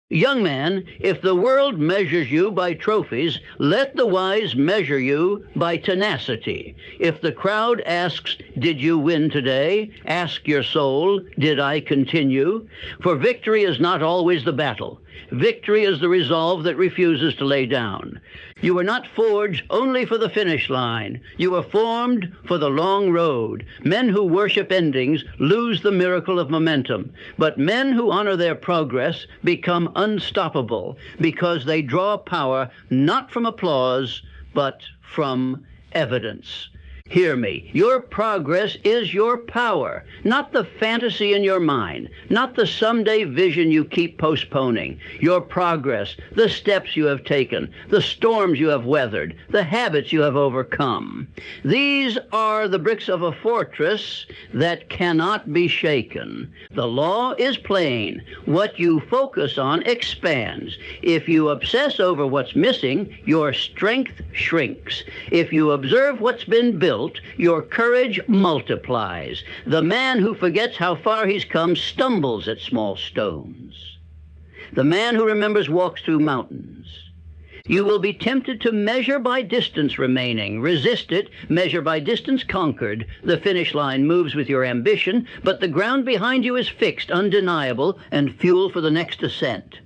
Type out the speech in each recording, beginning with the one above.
Young man, if the world measures you by trophies, let the wise measure you by tenacity. If the crowd asks, "Did you win today?" ask your soul, "Did I continue?" For victory is not always the battle. Victory is the resolve that refuses to lay down. You were not forged only for the finish line. You were formed for the long road. Men who worship endings lose the miracle of momentum, but men who honor their progress become unstoppable because they draw power not from applause, but from evidence. Hear me. Your progress is your power, not the fantasy in your mind, not the someday vision you keep postponing. Your progress, the steps you have taken, the storms you have weathered, the habits you have overcome. These are the bricks of a fortress that cannot be shaken. The law is plain. What you focus on expands. If you obsess over what's missing, your strength shrinks. If you observe what's been built, your courage multiplies. The man who forgets how far he's come stumbles at small stones. The man who remembers walks through mountains. You will be tempted to measure by distance remaining. Resist it. Measure by distance conquered. The finish line moves with your ambition, but the ground behind you is fixed, undeniable, and fuel for the next ascent.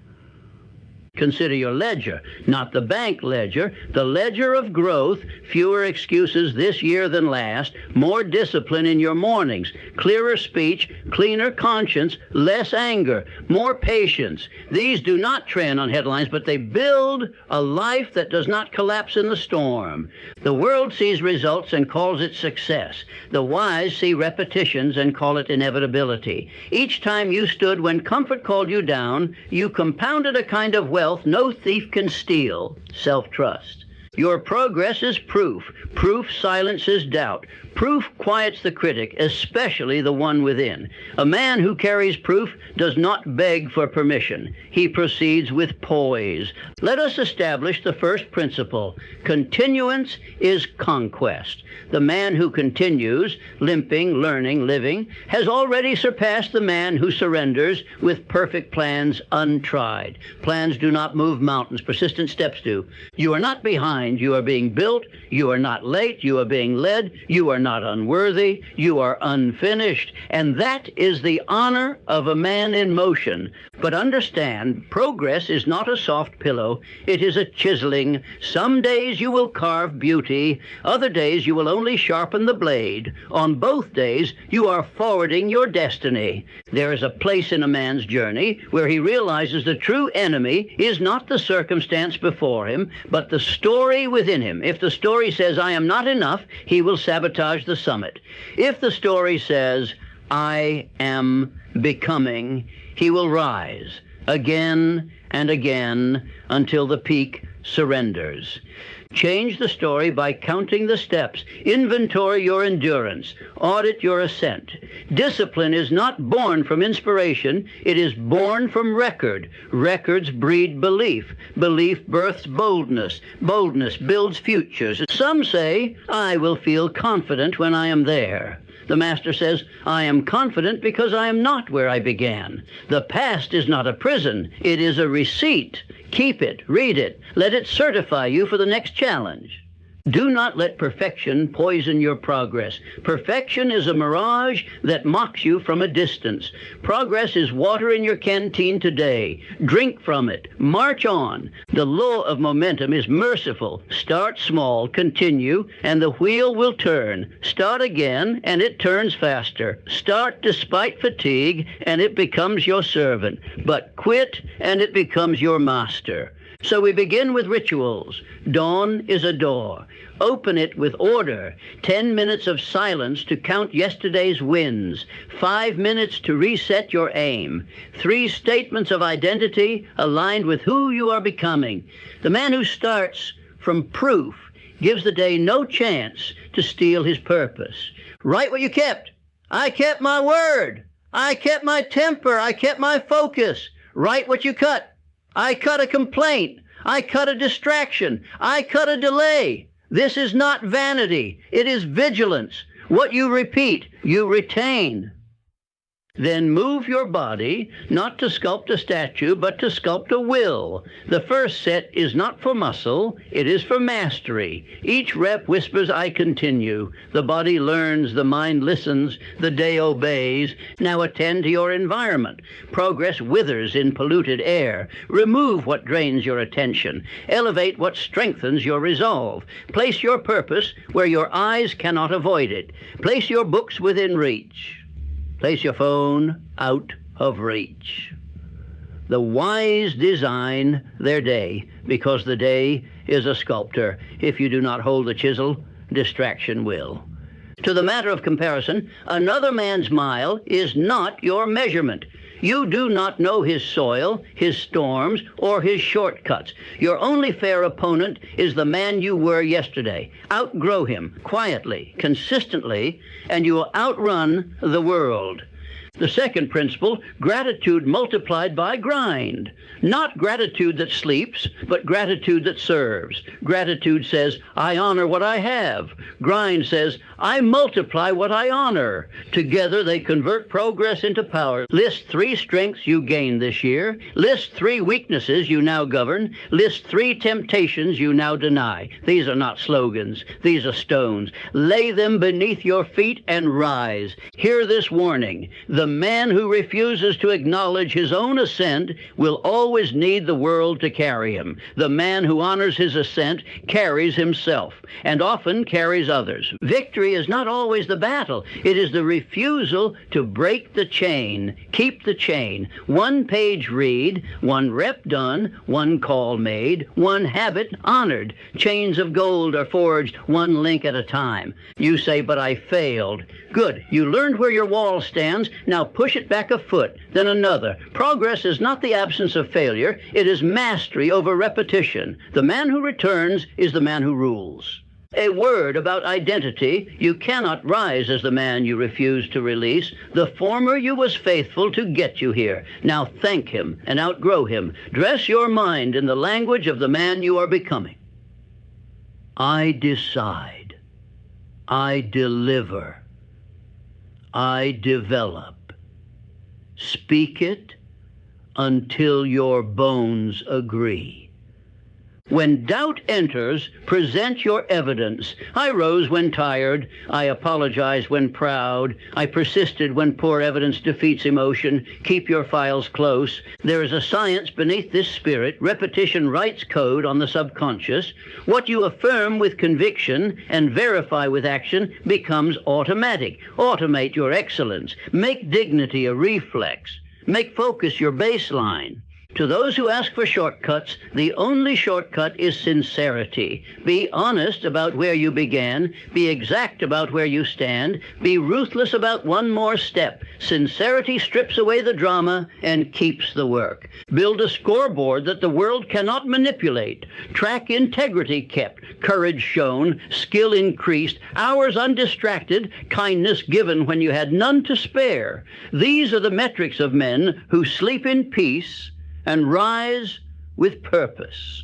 Consider your ledger, not the bank ledger, the ledger of growth. Fewer excuses this year than last, more discipline in your mornings, clearer speech, cleaner conscience, less anger, more patience. These do not trend on headlines, but they build a life that does not collapse in the storm. The world sees results and calls it success. The wise see repetitions and call it inevitability. Each time you stood when comfort called you down, you compounded a kind of wealth no thief can steal: self-trust. Your progress is proof. Proof silences doubt. Proof quiets the critic, especially the one within. A man who carries proof does not beg for permission. He proceeds with poise. Let us establish the first principle. Continuance is conquest. The man who continues, limping, learning, living, has already surpassed the man who surrenders with perfect plans untried. Plans do not move mountains. Persistent steps do. You are not behind. You are being built. You are not late. You are being led. You are not unworthy. You are unfinished. And that is the honor of a man in motion. But understand, progress is not a soft pillow. It is a chiseling. Some days you will carve beauty. Other days you will only sharpen the blade. On both days, you are forwarding your destiny. There is a place in a man's journey where he realizes the true enemy is not the circumstance before him, but the story within him. If the story says, "I am not enough," he will sabotage the summit. If the story says, "I am becoming," he will rise again and again until the peak surrenders. Change the story by counting the steps. Inventory your endurance. Audit your ascent. Discipline is not born from inspiration. It is born from record. Records breed belief. Belief births boldness. Boldness builds futures. Some say, "I will feel confident when I am there." The Master says, "I am confident because I am not where I began." The past is not a prison. It is a receipt. Keep it, read it, let it certify you for the next challenge. Do not let perfection poison your progress. Perfection is a mirage that mocks you from a distance. Progress is water in your canteen today. Drink from it. March on. The law of momentum is merciful. Start small, continue, and the wheel will turn. Start again, and it turns faster. Start despite fatigue, and it becomes your servant. But quit, and it becomes your master. So we begin with rituals. Dawn is a door. Open it with order. 10 minutes of silence to count yesterday's wins. 5 minutes to reset your aim. 3 statements of identity aligned with who you are becoming. The man who starts from proof gives the day no chance to steal his purpose. Write what you kept. I kept my word. I kept my temper. I kept my focus. Write what you cut. I cut a complaint. I cut a distraction. I cut a delay. This is not vanity. It is vigilance. What you repeat, you retain. Then move your body, not to sculpt a statue, but to sculpt a will. The first set is not for muscle, it is for mastery. Each rep whispers, I continue. The body learns, the mind listens, the day obeys. Now attend to your environment. Progress withers in polluted air. Remove what drains your attention. Elevate what strengthens your resolve. Place your purpose where your eyes cannot avoid it. Place your books within reach. Place your phone out of reach. The wise design their day, because the day is a sculptor. If you do not hold the chisel, distraction will. To the matter of comparison, another man's mile is not your measurement. You do not know his soil, his storms, or his shortcuts. Your only fair opponent is the man you were yesterday. Outgrow him quietly, consistently, and you will outrun the world. The second principle, gratitude multiplied by grind. Not gratitude that sleeps, but gratitude that serves. Gratitude says, I honor what I have. Grind says, I multiply what I honor. Together they convert progress into power. List 3 strengths you gained this year. List 3 weaknesses you now govern. List 3 temptations you now deny. These are not slogans. These are stones. Lay them beneath your feet and rise. Hear this warning. The man who refuses to acknowledge his own ascent will always need the world to carry him. The man who honors his ascent carries himself, and often carries others. Victory is not always the battle. It is the refusal to break the chain. Keep the chain. 1 page read, 1 rep done, 1 call made, 1 habit honored. Chains of gold are forged 1 link at a time. You say, but I failed. Good. You learned where your wall stands. Now push it back a foot, then another. Progress is not the absence of failure. It is mastery over repetition. The man who returns is the man who rules. A word about identity. You cannot rise as the man you refuse to release. The former you was faithful to get you here. Now thank him and outgrow him. Dress your mind in the language of the man you are becoming. I decide. I deliver. I develop. Speak it until your bones agree. When doubt enters, present your evidence. I rose when tired. I apologized when proud. I persisted when poor evidence defeats emotion. Keep your files close. There is a science beneath this spirit. Repetition writes code on the subconscious. What you affirm with conviction and verify with action becomes automatic. Automate your excellence. Make dignity a reflex. Make focus your baseline. To those who ask for shortcuts, the only shortcut is sincerity. Be honest about where you began. Be exact about where you stand. Be ruthless about one more step. Sincerity strips away the drama and keeps the work. Build a scoreboard that the world cannot manipulate. Track integrity kept, courage shown, skill increased, hours undistracted, kindness given when you had none to spare. These are the metrics of men who sleep in peace and rise with purpose.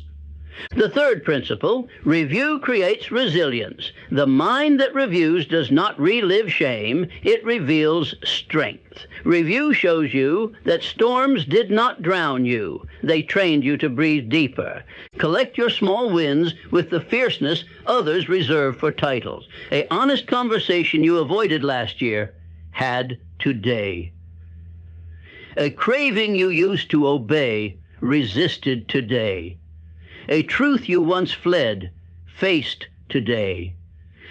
The third principle, review creates resilience. The mind that reviews does not relive shame, it reveals strength. Review shows you that storms did not drown you. They trained you to breathe deeper. Collect your small wins with the fierceness others reserve for titles. An honest conversation you avoided last year had today. A craving you used to obey, resisted today. A truth you once fled, faced today.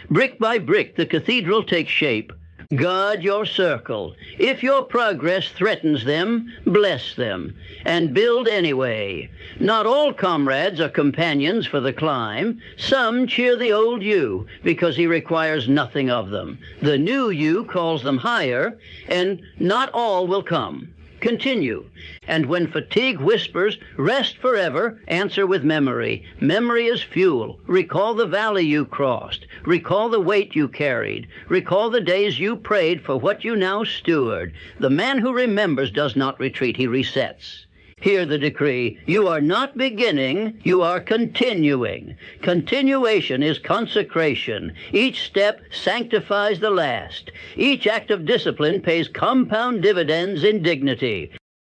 Brick by brick, the cathedral takes shape. Guard your circle. If your progress threatens them, bless them, and build anyway. Not all comrades are companions for the climb. Some cheer the old you because he requires nothing of them. The new you calls them higher, and not all will come. Continue. And when fatigue whispers, rest forever, answer with memory. Memory is fuel. Recall the valley you crossed. Recall the weight you carried. Recall the days you prayed for what you now steward. The man who remembers does not retreat, he resets. Hear the decree. You are not beginning, you are continuing. Continuation is consecration. Each step sanctifies the last. Each act of discipline pays compound dividends in dignity.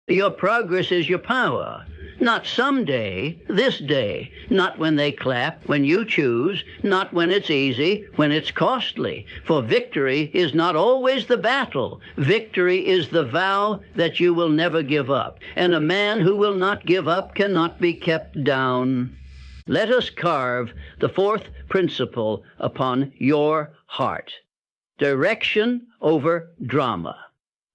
Your progress is your power. Not someday, this day. Not when they clap, when you choose. Not when it's easy, when it's costly. For victory is not always the battle. Victory is the vow that you will never give up. And a man who will not give up cannot be kept down. Let us carve the fourth principle upon your heart. Direction over drama.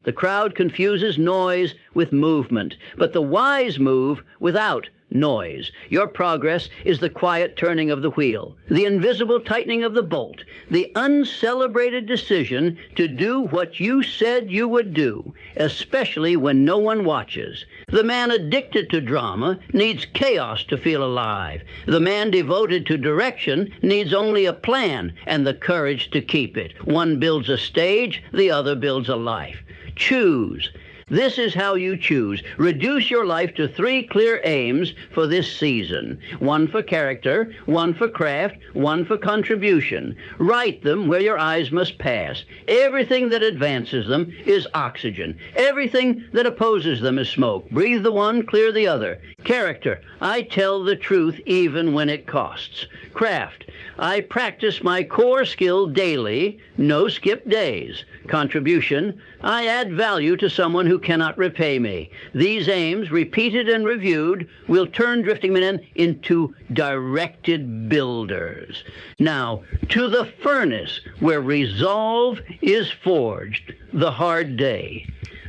The crowd confuses noise with movement, but the wise move without noise. Your progress is the quiet turning of the wheel, the invisible tightening of the bolt, the uncelebrated decision to do what you said you would do, especially when no one watches. The man addicted to drama needs chaos to feel alive. The man devoted to direction needs only a plan and the courage to keep it. One builds a stage, the other builds a life. Choose. This is how you choose. Reduce your life to 3 clear aims for this season. 1 for character, 1 for craft, 1 for contribution. Write them where your eyes must pass. Everything that advances them is oxygen. Everything that opposes them is smoke. Breathe the one, clear the other. Character. I tell the truth even when it costs. Craft. I practice my core skill daily, no skip days. Contribution. I add value to someone who cannot repay me. These aims, repeated and reviewed, will turn drifting men into directed builders. Now, to the furnace where resolve is forged, the hard day.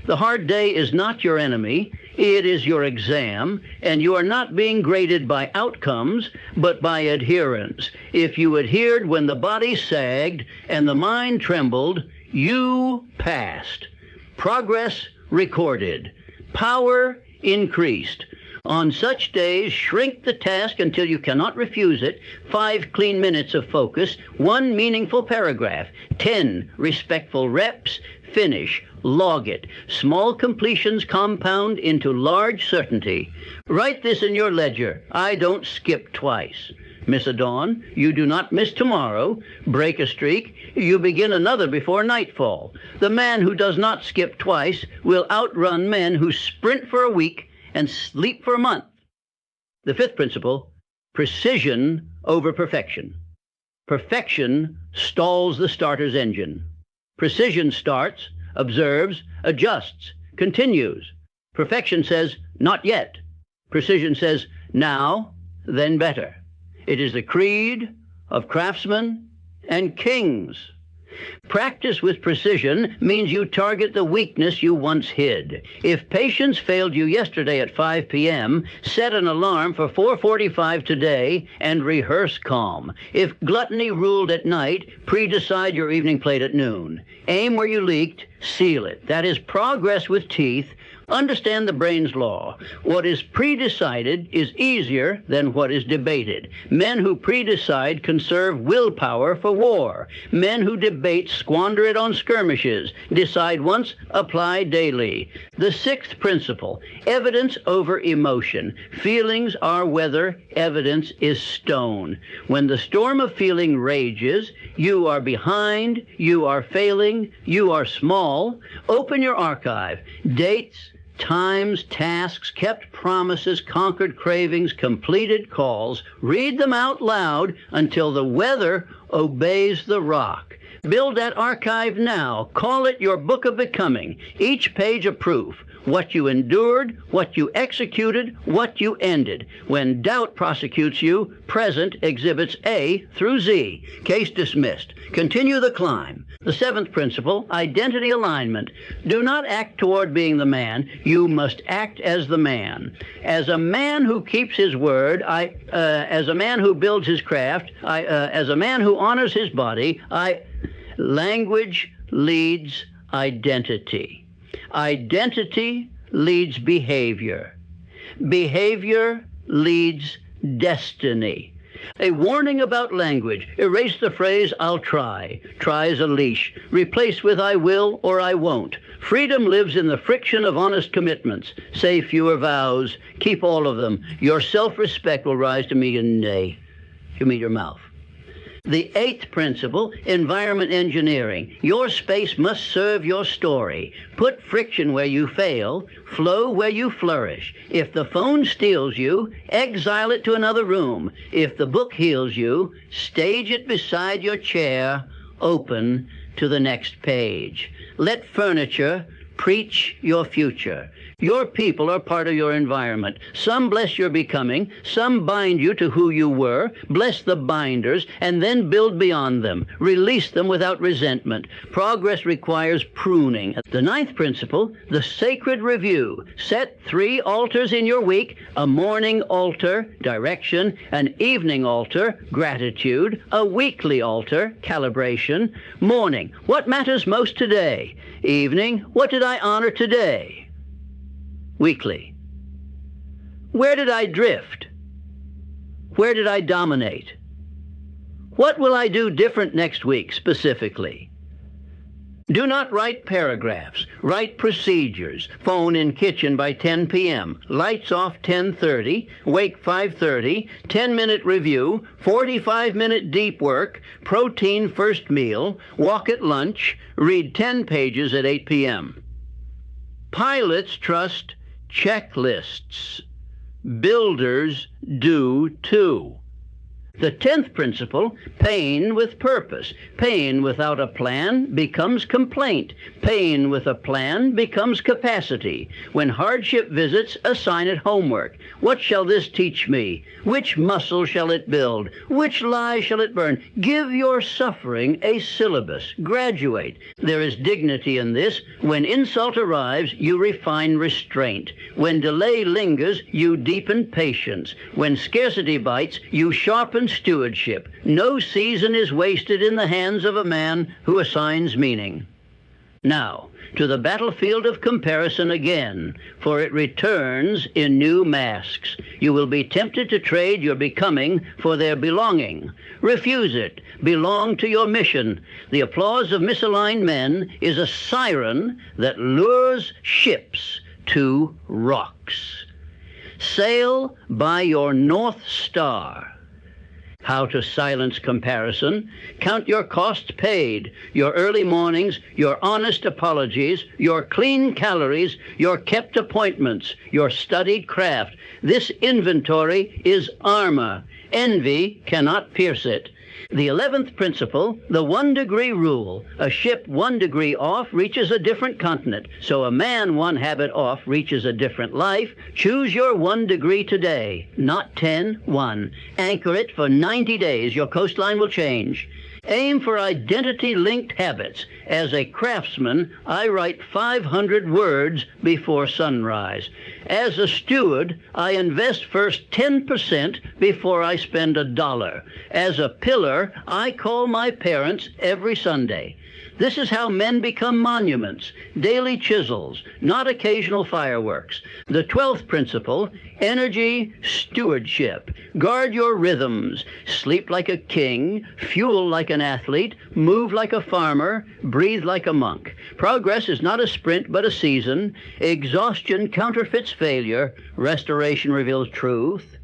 The hard day is not your enemy. It is your exam, and you are not being graded by outcomes, but by adherence. If you adhered when the body sagged and the mind trembled, you passed. Progress recorded. Power increased. On such days, shrink the task until you cannot refuse it. 5 clean minutes of focus, 1 meaningful paragraph, 10 respectful reps, finish, log it. Small completions compound into large certainty. Write this in your ledger. I don't skip twice. Miss a dawn, you do not miss tomorrow. Break a streak, you begin another before nightfall. The man who does not skip twice will outrun men who sprint for a week and sleep for a month. The 5th principle, precision over perfection. Perfection stalls the starter's engine. Precision starts, observes, adjusts, continues. Perfection says, not yet. Precision says, now, then better. It is the creed of craftsmen and kings. Practice with precision means you target the weakness you once hid. If patience failed you yesterday at 5 p.m., set an alarm for 4:45 today and rehearse calm. If gluttony ruled at night, pre-decide your evening plate at noon. Aim where you leaked, seal it. That is progress with teeth. Understand the brain's law. What is pre-decided is easier than what is debated. Men who pre-decide conserve willpower for war. Men who debate squander it on skirmishes. Decide once, apply daily. The 6th principle, evidence over emotion. Feelings are weather, evidence is stone. When the storm of feeling rages, you are behind, you are failing, you are small. Open your archive. Dates, times, tasks, kept promises, conquered cravings, completed calls. Read them out loud until the weather obeys the rock. Build that archive now. Call it your book of becoming. Each page a proof. What you endured, what you executed, what you ended. When doubt prosecutes you, present exhibits A through Z. Case dismissed. Continue the climb. The 7th principle, identity alignment. Do not act toward being the man. You must act as the man. As a man who keeps his word, as a man who builds his craft, as a man who honors his body, language leads identity. Identity leads behavior. Behavior leads destiny. A warning about language. Erase the phrase, I'll try. Try as a leash. Replace with I will or I won't. Freedom lives in the friction of honest commitments. Say fewer vows. Keep all of them. Your self-respect will rise to meet your mouth. The 8th principle, environment engineering. Your space must serve your story. Put friction where you fail, flow where you flourish. If the phone steals you, exile it to another room. If the book heals you, stage it beside your chair, open to the next page. Let furniture preach your future. Your people are part of your environment. Some bless your becoming, some bind you to who you were. Bless the binders, and then build beyond them. Release them without resentment. Progress requires pruning. The 9th principle, the sacred review. Set 3 altars in your week: a morning altar, direction; an evening altar, gratitude; a weekly altar, calibration. Morning, what matters most today? Evening, what did I honor today? Weekly, where did I drift? Where did I dominate? What will I do different next week specifically? Do not write paragraphs. Write procedures. Phone in kitchen by 10 p.m. Lights off 10:30. Wake 5:30. 10-minute review. 45-minute deep work. Protein first meal. Walk at lunch. Read 10 pages at 8 p.m. Pilots trust checklists. Builders do too. The 10th principle, pain with purpose. Pain without a plan becomes complaint. Pain with a plan becomes capacity. When hardship visits, assign it homework. What shall this teach me? Which muscle shall it build? Which lie shall it burn? Give your suffering a syllabus. Graduate. There is dignity in this. When insult arrives, you refine restraint. When delay lingers, you deepen patience. When scarcity bites, you sharpen stewardship. No season is wasted in the hands of a man who assigns meaning. Now, to the battlefield of comparison again, for it returns in new masks. You will be tempted to trade your becoming for their belonging. Refuse it. Belong to your mission. The applause of misaligned men is a siren that lures ships to rocks. Sail by your North Star. How to silence comparison. Count your costs paid, your early mornings, your honest apologies, your clean calories, your kept appointments, your studied craft. This inventory is armor. Envy cannot pierce it. The 11th principle, the 1-degree rule. A ship 1 degree off reaches a different continent. So a man 1 habit off reaches a different life. Choose your 1 degree today, not 10, 1. Anchor it for 90 days. Your coastline will change. Aim for identity-linked habits. As a craftsman, I write 500 words before sunrise. As a steward, I invest first 10% before I spend $1. As a pillar, I call my parents every Sunday. This is how men become monuments, daily chisels, not occasional fireworks. The 12th principle, energy stewardship. Guard your rhythms. Sleep like a king, fuel like an athlete, move like a farmer, breathe like a monk. Progress is not a sprint but a season. Exhaustion counterfeits failure. Restoration reveals truth.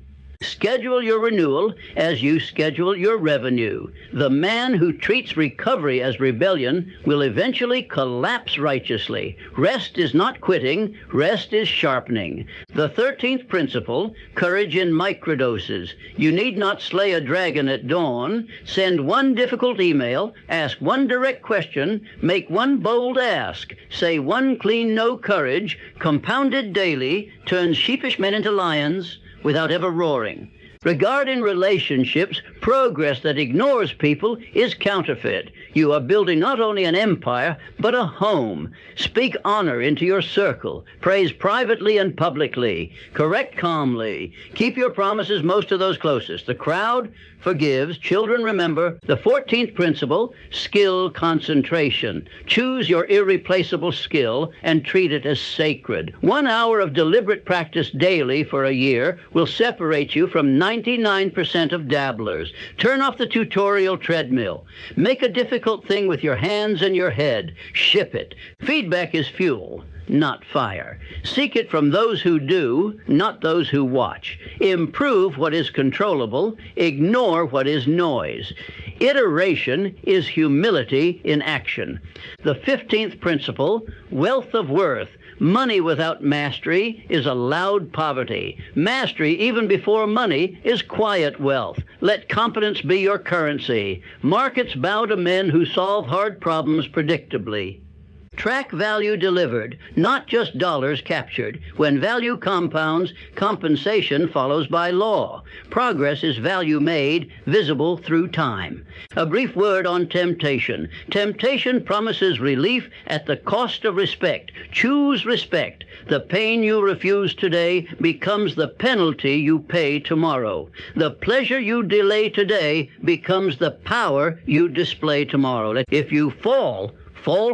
Schedule your renewal as you schedule your revenue. The man who treats recovery as rebellion will eventually collapse righteously. Rest is not quitting, rest is sharpening. The 13th principle, courage in microdoses. You need not slay a dragon at dawn. Send 1 difficult email, ask 1 direct question, make 1 bold ask, say 1 clean no courage, compounded daily, turns sheepish men into lions, without ever roaring. Regarding relationships, progress that ignores people is counterfeit. You are building not only an empire, but a home. Speak honor into your circle. Praise privately and publicly. Correct calmly. Keep your promises most to those closest. The crowd forgives. Children remember. The 14th principle, skill concentration. Choose your irreplaceable skill and treat it as sacred. 1 hour of deliberate practice daily for a year will separate you from 99% of dabblers. Turn off the tutorial treadmill. Make a difficult thing with your hands and your head. Ship it. Feedback is fuel, not fire. Seek it from those who do, not those who watch. Improve what is controllable. Ignore what is noise. Iteration is humility in action. The 15th principle, wealth of worth. Money without mastery is a loud poverty. Mastery, even before money, is quiet wealth. Let competence be your currency. Markets bow to men who solve hard problems predictably. Track value delivered, not just dollars captured. When value compounds, compensation follows by law. Progress is value made, visible through time. A brief word on temptation. Temptation promises relief at the cost of respect. Choose respect. The pain you refuse today becomes the penalty you pay tomorrow. The pleasure you delay today becomes the power you display tomorrow. If you fall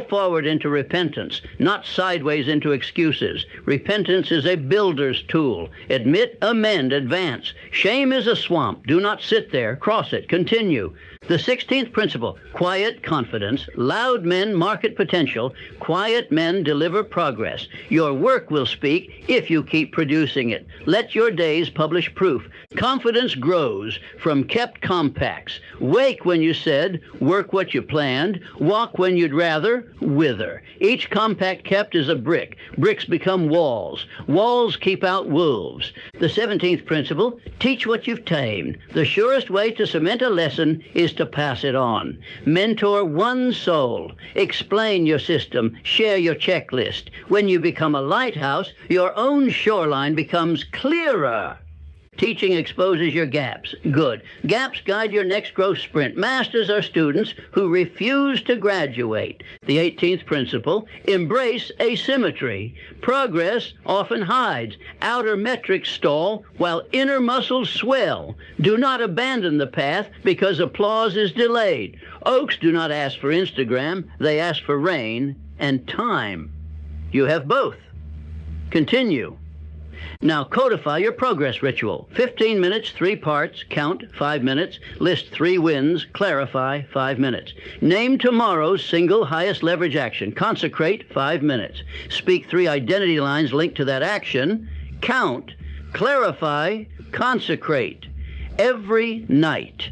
forward into repentance, not sideways into excuses. Repentance is a builder's tool. Admit, amend, advance. Shame is a swamp. Do not sit there. Cross it. Continue. The 16th principle, quiet confidence. Loud men market potential. Quiet men deliver progress. Your work will speak if you keep producing it. Let your days publish proof. Confidence grows from kept compacts. Wake when you said, work what you planned, walk when you'd rather, wither. Each compact kept is a brick. Bricks become walls. Walls keep out wolves. The 17th principle, teach what you've tamed. The surest way to cement a lesson is to pass it on. Mentor one soul. Explain your system. Share your checklist. When you become a lighthouse, your own shoreline becomes clearer. Teaching exposes your gaps. Good. Gaps guide your next growth sprint. Masters are students who refuse to graduate. The 18th principle, embrace asymmetry. Progress often hides. Outer metrics stall while inner muscles swell. Do not abandon the path because applause is delayed. Oaks do not ask for Instagram. They ask for rain and time. You have both. Continue. Now codify your progress ritual. 15 minutes, 3 parts, count, 5 minutes, list 3 wins, clarify, 5 minutes. Name tomorrow's single highest leverage action, consecrate, 5 minutes. Speak 3 identity lines linked to that action, count, clarify, consecrate. Every night.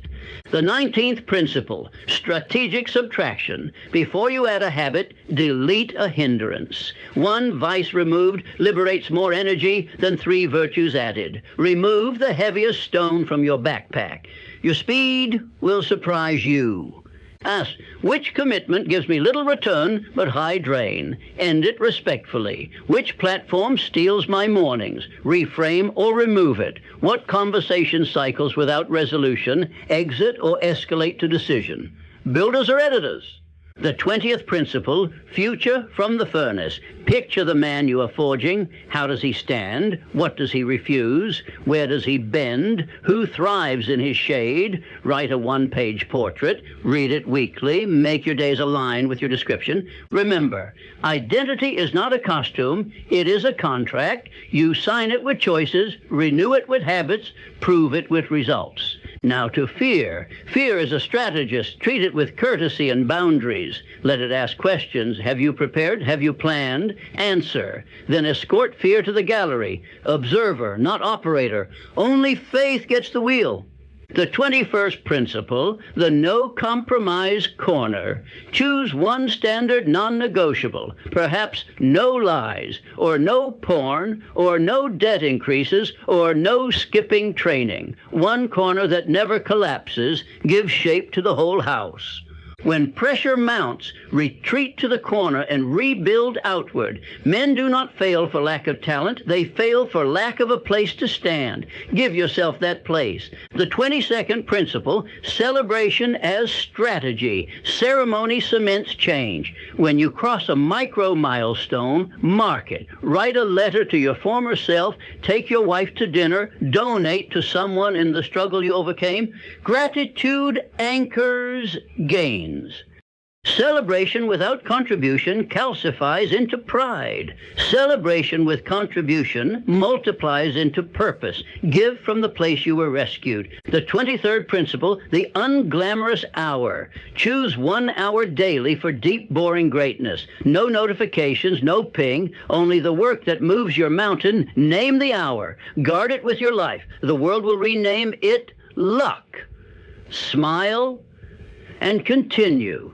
The 19th principle, strategic subtraction. Before you add a habit, delete a hindrance. 1 vice removed liberates more energy than 3 virtues added. Remove the heaviest stone from your backpack. Your speed will surprise you. Ask, which commitment gives me little return but high drain? End it respectfully. Which platform steals my mornings? Reframe or remove it. What conversation cycles without resolution? Exit or escalate to decision. Builders or editors? The 20th principle, future from the furnace. Picture the man you are forging. How does he stand? What does he refuse? Where does he bend? Who thrives in his shade? Write a 1-page portrait. Read it weekly. Make your days align with your description. Remember, identity is not a costume. It is a contract. You sign it with choices, renew it with habits, prove it with results. Now to fear. Fear is a strategist. Treat it with courtesy and boundaries. Let it ask questions. Have you prepared? Have you planned? Answer. Then escort fear to the gallery. Observer, not operator. Only faith gets the wheel. The 21st principle, the no compromise corner. Choose one standard non-negotiable, perhaps no lies, or no porn, or no debt increases, or no skipping training. One corner that never collapses gives shape to the whole house. When pressure mounts, retreat to the corner and rebuild outward. Men do not fail for lack of talent. They fail for lack of a place to stand. Give yourself that place. The 22nd principle, celebration as strategy. Ceremony cements change. When you cross a micro milestone, mark it. Write a letter to your former self. Take your wife to dinner. Donate to someone in the struggle you overcame. Gratitude anchors gains. Celebration without contribution calcifies into pride. Celebration with contribution multiplies into purpose. Give from the place you were rescued. The 23rd principle, the unglamorous hour. Choose 1 hour daily for deep, boring greatness. No notifications, no ping, only the work that moves your mountain. Name the hour. Guard it with your life. The world will rename it luck. Smile and continue.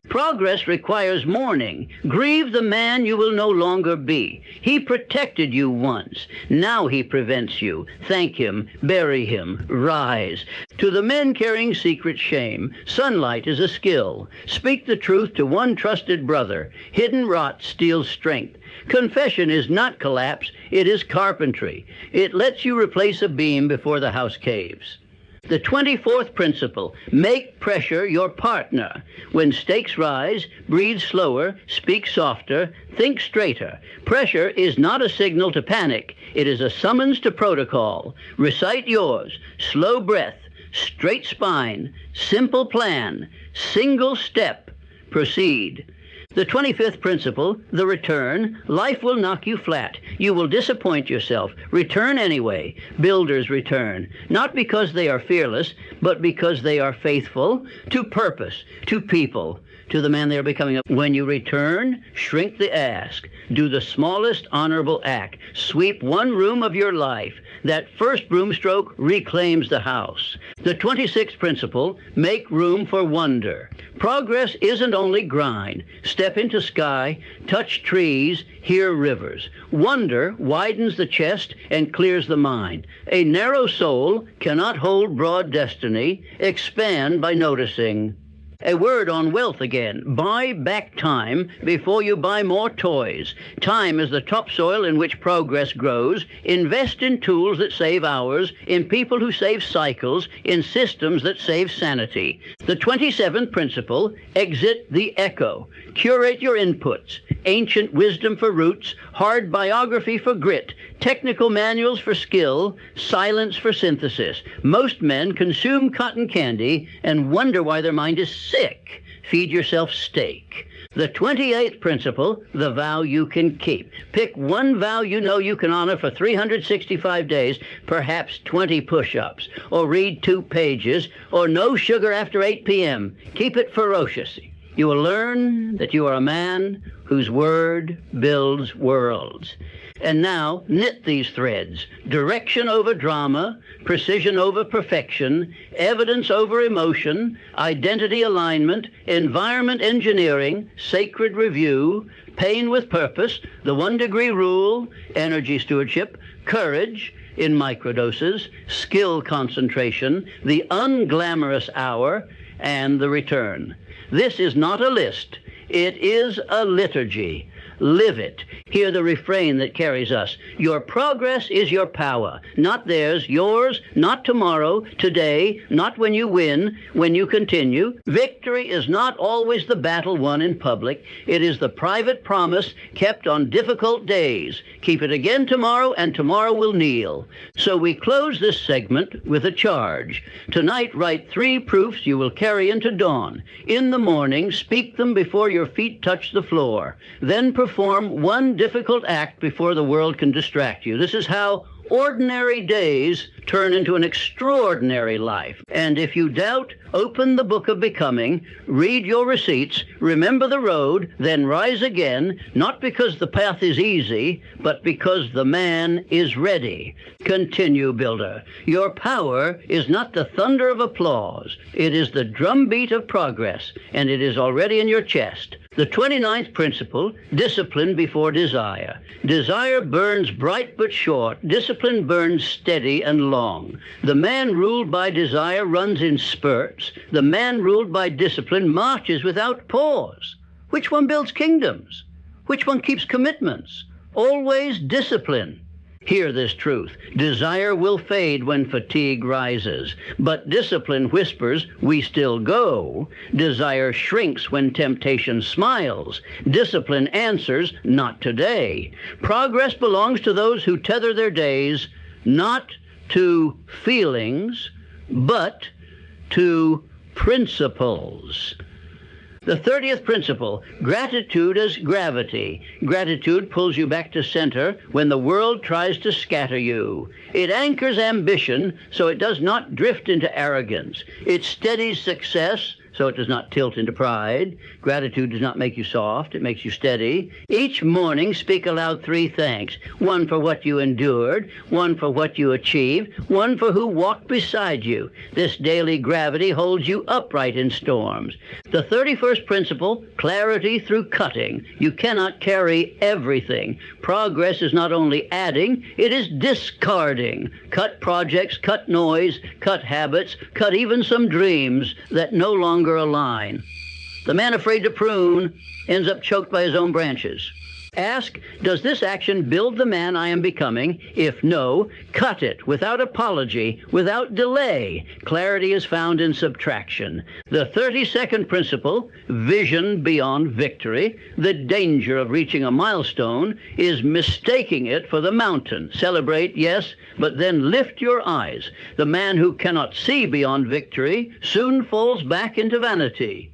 Progress requires mourning. Grieve the man you will no longer be. He protected you once. Now he prevents you. Thank him. Bury him. Rise. To the men carrying secret shame, sunlight is a skill. Speak the truth to one trusted brother. Hidden rot steals strength. Confession is not collapse. It is carpentry. It lets you replace a beam before the house caves. The 24th principle, make pressure your partner. When stakes rise, breathe slower, speak softer, think straighter. Pressure is not a signal to panic. It is a summons to protocol. Recite yours. Slow breath, straight spine, simple plan, single step. Proceed. The 25th principle, the return. Life will knock you flat. You will disappoint yourself. Return anyway. Builders return. Not because they are fearless, but because they are faithful to purpose, to people, to the man they are becoming. When you return, shrink the ask. Do the smallest honorable act. Sweep one room of your life. That first broom stroke reclaims the house. The 26th principle, make room for wonder. Progress isn't only grind. Step into sky, touch trees, hear rivers. Wonder widens the chest and clears the mind. A narrow soul cannot hold broad destiny. Expand by noticing. A word on wealth again. Buy back time before you buy more toys. Time is the topsoil in which progress grows. Invest in tools that save hours, in people who save cycles, in systems that save sanity. The 27th principle, exit the echo. Curate your inputs. Ancient wisdom for roots, hard biography for grit, technical manuals for skill, silence for synthesis. Most men consume cotton candy and wonder why their mind is sick. Feed yourself steak. The 28th principle, the vow you can keep. Pick one vow you know you can honor for 365 days, perhaps 20 push-ups, or read 2 pages, or no sugar after 8 p.m. Keep it ferocious. You will learn that you are a man whose word builds worlds. And now, knit these threads. Direction over drama, precision over perfection, evidence over emotion, identity alignment, environment engineering, sacred review, pain with purpose, the 1 degree rule, energy stewardship, courage in microdoses, skill concentration, the unglamorous hour, and the return. This is not a list. It is a liturgy. Live it. Hear the refrain that carries us. Your progress is your power, not theirs, yours, not tomorrow, today, not when you win, when you continue. Victory is not always the battle won in public. It is the private promise kept on difficult days. Keep it again tomorrow, and tomorrow will kneel. So we close this segment with a charge. Tonight, write 3 proofs you will carry into dawn. In the morning, speak them before your feet touch the floor. Then perform 1 difficult act before the world can distract you. This is how ordinary days turn into an extraordinary life. And if you doubt, open the book of becoming, read your receipts, remember the road, then rise again, not because the path is easy, but because the man is ready. Continue, builder. Your power is not the thunder of applause. It is the drumbeat of progress, and it is already in your chest. The 29th principle, discipline before desire. Desire burns bright but short. Discipline burns steady and long. The man ruled by desire runs in spurts. The man ruled by discipline marches without pause. Which one builds kingdoms? Which one keeps commitments? Always discipline. Hear this truth. Desire will fade when fatigue rises, but discipline whispers, we still go. Desire shrinks when temptation smiles. Discipline answers, not today. Progress belongs to those who tether their days, not to feelings, but to principles. The 30th principle, gratitude as gravity. Gratitude pulls you back to center when the world tries to scatter you. It anchors ambition so it does not drift into arrogance. It steadies success so it does not tilt into pride. Gratitude does not make you soft, it makes you steady. Each morning speak aloud 3 thanks. 1 for what you endured, 1 for what you achieved, 1 for who walked beside you. This daily gravity holds you upright in storms. The 31st principle, clarity through cutting. You cannot carry everything. Progress is not only adding, it is discarding. Cut projects, cut noise, cut habits, cut even some dreams that no longer align. The man afraid to prune ends up choked by his own branches. Ask, does this action build the man I am becoming? If no, cut it without apology, without delay. Clarity is found in subtraction. The 32nd principle, vision beyond victory. The danger of reaching a milestone is mistaking it for the mountain. Celebrate, yes, but then lift your eyes. The man who cannot see beyond victory soon falls back into vanity.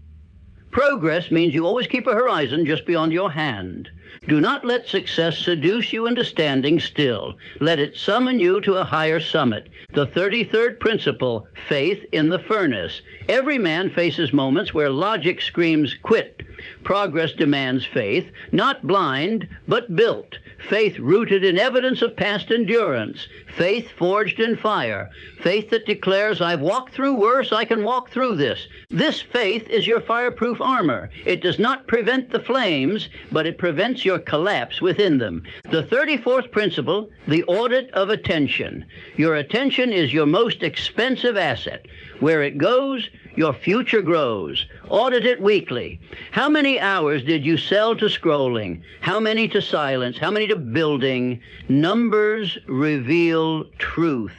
Progress means you always keep a horizon just beyond your hand. Do not let success seduce you into standing still. Let it summon you to a higher summit. The 33rd principle, faith in the furnace. Every man faces moments where logic screams quit. Progress demands faith, not blind, but built. Faith rooted in evidence of past endurance. Faith forged in fire. Faith that declares, I've walked through worse, I can walk through this. This faith is your fireproof armor. It does not prevent the flames, but it prevents your collapse within them. The 34th principle, the audit of attention. Your attention is your most expensive asset. Where it goes, your future grows. Audit it weekly. How many hours did you sell to scrolling? How many to silence? How many to building? Numbers reveal truth.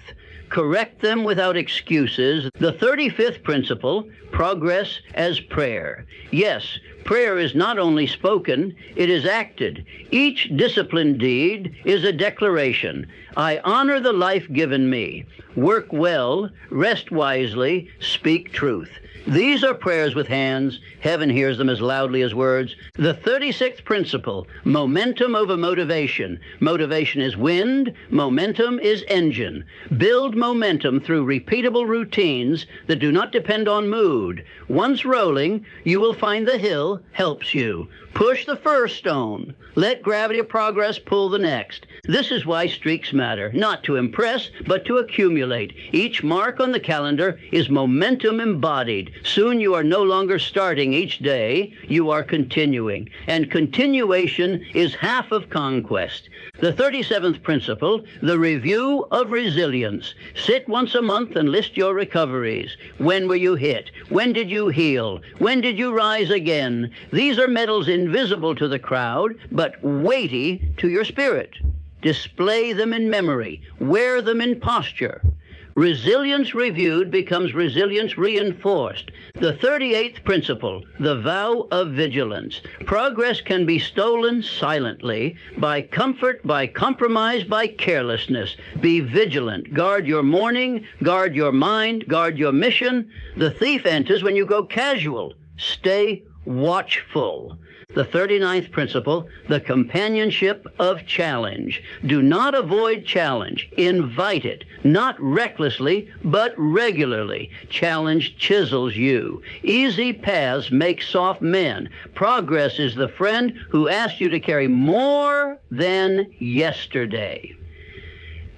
Correct them without excuses. The 35th principle, progress as prayer. Yes, prayer is not only spoken, it is acted. Each disciplined deed is a declaration. I honor the life given me. Work well, rest wisely, speak truth. These are prayers with hands. Heaven hears them as loudly as words. The 36th principle, momentum over motivation. Motivation is wind, momentum is engine. Build momentum through repeatable routines that do not depend on mood. Once rolling, you will find the hill helps you. Push the first stone. Let gravity of progress pull the next. This is why streaks matter, not to impress, but to accumulate. Each mark on the calendar is momentum embodied. Soon you are no longer starting each day, you are continuing. And continuation is half of conquest. The 37th principle, the review of resilience. Sit once a month and list your recoveries. When were you hit? When did you heal? When did you rise again? These are medals invisible to the crowd, but weighty to your spirit. Display them in memory. Wear them in posture. Resilience reviewed becomes resilience reinforced. The 38th principle, the vow of vigilance. Progress can be stolen silently by comfort, by compromise, by carelessness. Be vigilant. Guard your morning, guard your mind, guard your mission. The thief enters when you go casual. Stay watchful. The 39th principle, the companionship of challenge. Do not avoid challenge. Invite it, not recklessly, but regularly. Challenge chisels you. Easy paths make soft men. Progress is the friend who asks you to carry more than yesterday.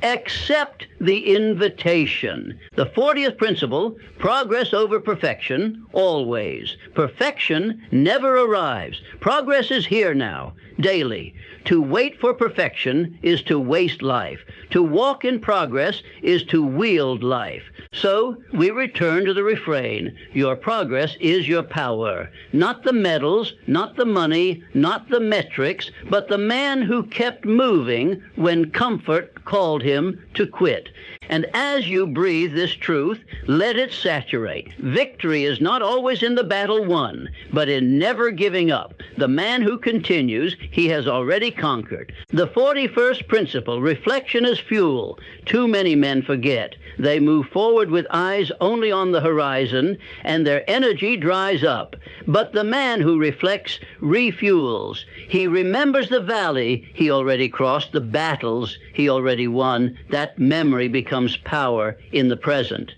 Accept the invitation. The 40th principle, progress over perfection, always. Perfection never arrives. Progress is here now, daily. To wait for perfection is to waste life. To walk in progress is to wield life. So we return to the refrain, your progress is your power. Not the medals, not the money, not the metrics, but the man who kept moving when comfort called him to quit. it. And as you breathe this truth, let it saturate. Victory is not always in the battle won, but in never giving up. The man who continues, he has already conquered. The 41st principle, reflection is fuel. Too many men forget. They move forward with eyes only on the horizon, and their energy dries up. But the man who reflects refuels. He remembers the valley he already crossed, the battles he already won. That memory becomes power in the present.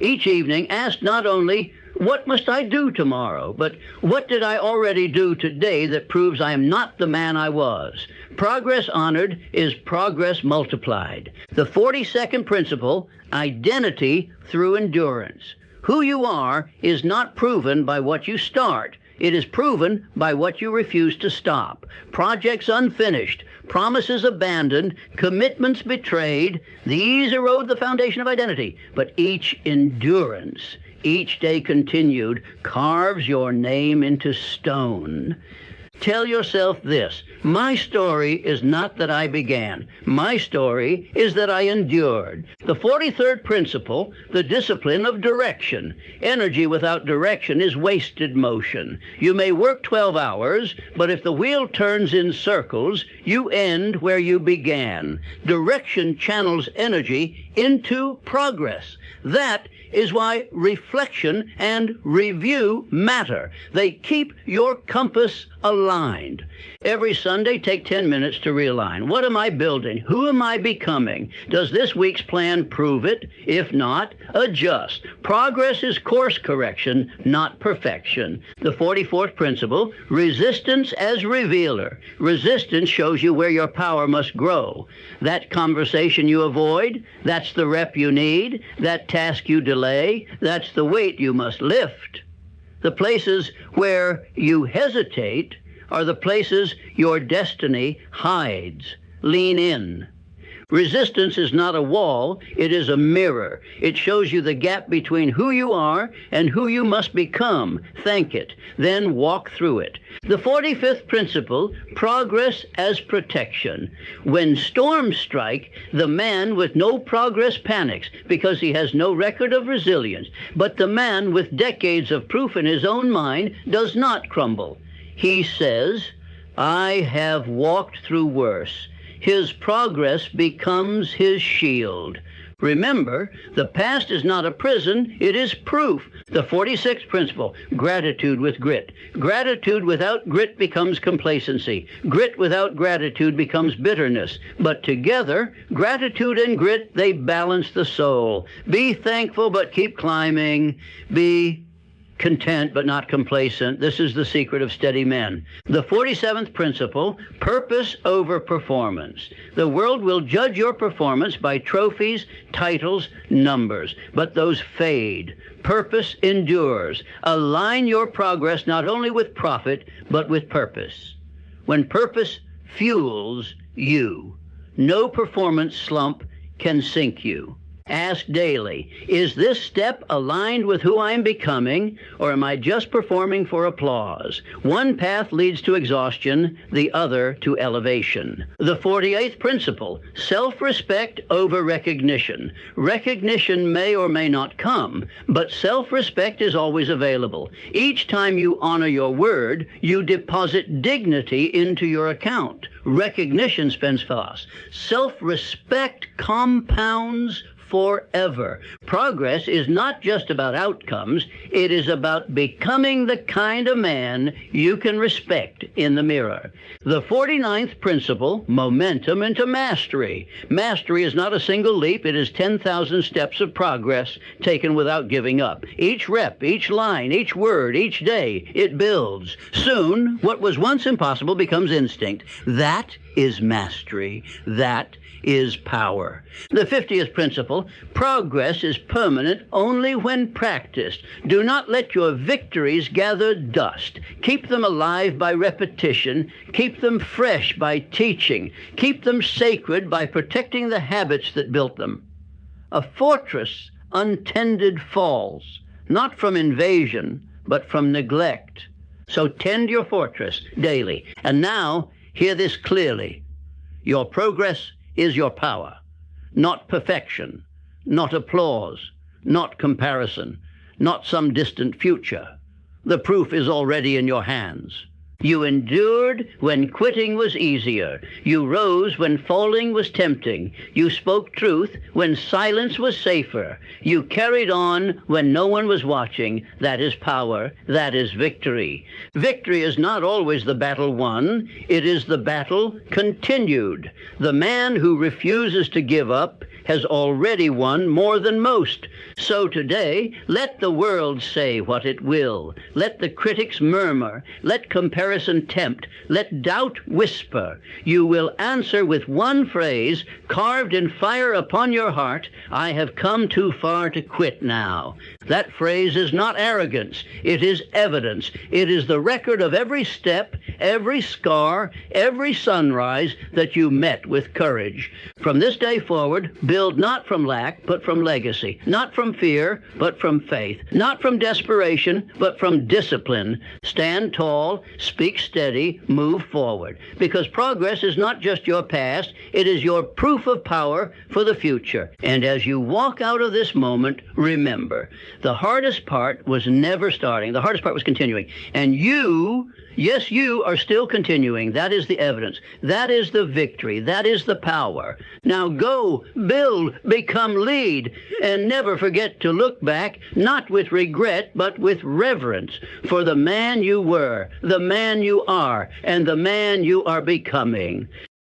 Each evening, ask not only, what must I do tomorrow, but what did I already do today that proves I am not the man I was? Progress honored is progress multiplied. The 42nd principle, identity through endurance. Who you are is not proven by what you start. It is proven by what you refuse to stop. Projects unfinished, promises abandoned, commitments betrayed, these erode the foundation of identity. But each endurance, each day continued, carves your name into stone. Tell yourself this, my story is not that I began. My story is that I endured. The 43rd principle, the discipline of direction. Energy without direction is wasted motion. You may work 12 hours, but if the wheel turns in circles, you end where you began. Direction channels energy into progress. That is why reflection and review matter. They keep your compass aligned. Every Sunday, take 10 minutes to realign. What am I building? Who am I becoming? Does this week's plan prove it? If not, adjust. Progress is course correction, not perfection. The 44th principle, resistance as revealer. Resistance shows you where your power must grow. That conversation you avoid, that's the rep you need. That task you delay, that's the weight you must lift. The places where you hesitate are the places your destiny hides. Lean in. Resistance is not a wall, it is a mirror. It shows you the gap between who you are and who you must become. Thank it, then walk through it. The 45th principle, progress as protection. When storms strike, the man with no progress panics because he has no record of resilience. But the man with decades of proof in his own mind does not crumble. He says, I have walked through worse. His progress becomes his shield. Remember, the past is not a prison, it is proof. The 46th principle, gratitude with grit. Gratitude without grit becomes complacency. Grit without gratitude becomes bitterness. But together, gratitude and grit, they balance the soul. Be thankful, but keep climbing. Be content but not complacent. This is the secret of steady men. The 47th principle, purpose over performance. The world will judge your performance by trophies, titles, numbers, but those fade. Purpose endures. Align your progress not only with profit, but with purpose. When purpose fuels you, no performance slump can sink you. Ask daily, is this step aligned with who I'm becoming, or am I just performing for applause? One path leads to exhaustion, the other to elevation. The 48th principle, self-respect over recognition. Recognition may or may not come, but self-respect is always available. Each time you honor your word, you deposit dignity into your account. Recognition spends fast. Self-respect compounds forever. Progress is not just about outcomes, it is about becoming the kind of man you can respect in the mirror. The 49th principle, momentum into mastery. Mastery is not a single leap, it is 10,000 steps of progress taken without giving up. Each rep, each line, each word, each day, it builds. Soon, what was once impossible becomes instinct. That is mastery. That is power. The 50th principle, progress is permanent only when practiced. Do not let your victories gather dust. Keep them alive by repetition. Keep them fresh by teaching. Keep them sacred by protecting the habits that built them. A fortress untended falls, not from invasion, but from neglect. So tend your fortress daily. And now, hear this clearly. Your progress is your power. not perfection, not applause, not comparison, not some distant future. The proof is already in your hands. You endured when quitting was easier. You rose when falling was tempting. You spoke truth when silence was safer. You carried on when no one was watching. That is power. That is victory. Victory is not always the battle won. It is the battle continued. The man who refuses to give up has already won more than most. So today, let the world say what it will. Let the critics murmur. Let comparison tempt. Let doubt whisper. You will answer with one phrase, carved in fire upon your heart, I have come too far to quit now. That phrase is not arrogance. It is evidence. It is the record of every step, every scar, every sunrise that you met with courage. From this day forward, build not from lack, but from legacy. Not from fear, but from faith. Not from desperation, but from discipline. Stand tall, speak steady, move forward. Because progress is not just your past, it is your proof of power for the future. And as you walk out of this moment, remember, the hardest part was never starting. The hardest part was continuing. And you, yes, you are still continuing. That is the evidence. That is the victory. That is the power. Now go, build, become, lead, and never forget to look back, not with regret, but with reverence for the man you were, the man you are, and the man you are becoming.